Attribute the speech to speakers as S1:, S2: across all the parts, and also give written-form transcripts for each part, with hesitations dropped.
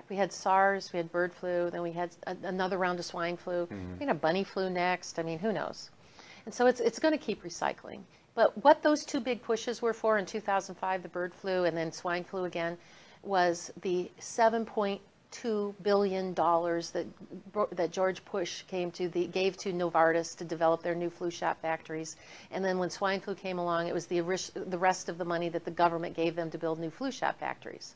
S1: We had SARS, we had bird flu, then we had another round of swine flu. We had a bunny flu next. I mean, who knows? And so it's going to keep recycling. But what those two big pushes were for in 2005, the bird flu and then swine flu again, was the $7.2 billion that George Bush gave to Novartis to develop their new flu shot factories. And then when swine flu came along, it was the rest of the money that the government gave them to build new flu shot factories.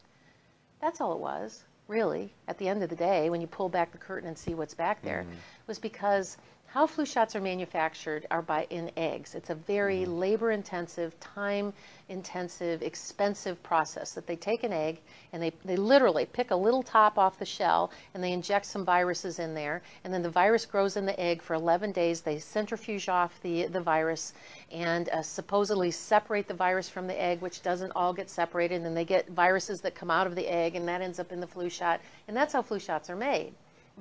S1: That's all it was, really, at the end of the day, when you pull back the curtain and see what's back there, was because how flu shots are manufactured are in eggs. It's a very labor-intensive, time-intensive, expensive process that they take an egg and they literally pick a little top off the shell and they inject some viruses in there, and then the virus grows in the egg for 11 days. They centrifuge off the virus and supposedly separate the virus from the egg, which doesn't all get separated, and then they get viruses that come out of the egg, and that ends up in the flu shot. And that's how flu shots are made.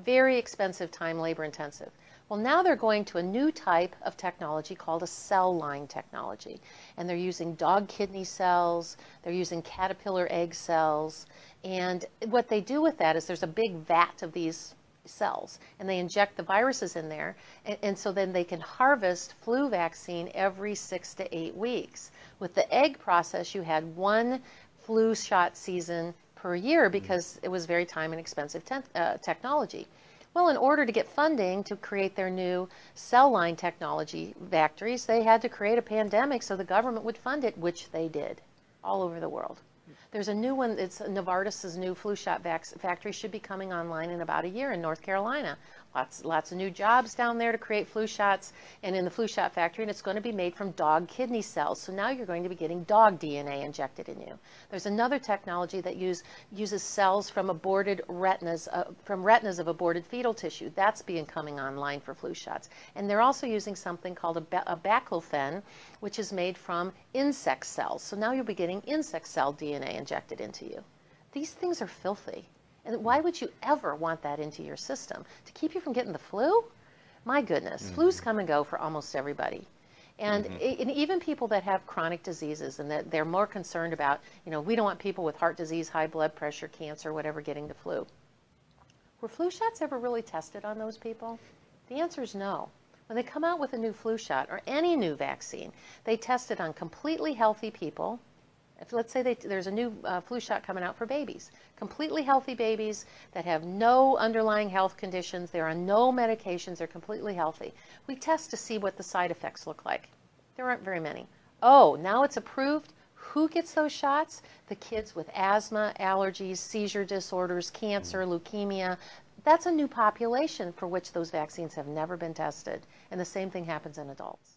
S1: Very expensive, time, labor-intensive. Well, now they're going to a new type of technology called a cell line technology. And they're using dog kidney cells, they're using caterpillar egg cells. And what they do with that is there's a big vat of these cells, and they inject the viruses in there. And so then they can harvest flu vaccine every 6 to 8 weeks. With the egg process, you had one flu shot season per year because it was very time and expensive technology. Well, in order to get funding to create their new cell line technology factories, they had to create a pandemic so the government would fund it, which they did all over the world. There's a new one, it's Novartis's new flu shot factory should be coming online in about a year in North Carolina. Lots of new jobs down there to create flu shots, and in the flu shot factory, and it's going to be made from dog kidney cells. So now you're going to be getting dog DNA injected in you. There's another technology that uses cells from aborted retinas, of aborted fetal tissue. That's coming online for flu shots. And they're also using something called a baclofen, which is made from insect cells. So now you'll be getting insect cell DNA injected into you. These things are filthy. And why would you ever want that into your system? To keep you from getting the flu? My goodness, flus come and go for almost everybody. And, and even people that have chronic diseases and that they're more concerned about, we don't want people with heart disease, high blood pressure, cancer, whatever, getting the flu. Were flu shots ever really tested on those people? The answer is no. When they come out with a new flu shot or any new vaccine, they test it on completely healthy people. If, let's say there's a new flu shot coming out for babies, completely healthy babies that have no underlying health conditions, they're on no medications, they're completely healthy. We test to see what the side effects look like. There aren't very many. Oh, now it's approved. Who gets those shots? The kids with asthma, allergies, seizure disorders, cancer, leukemia. That's a new population for which those vaccines have never been tested. And the same thing happens in adults.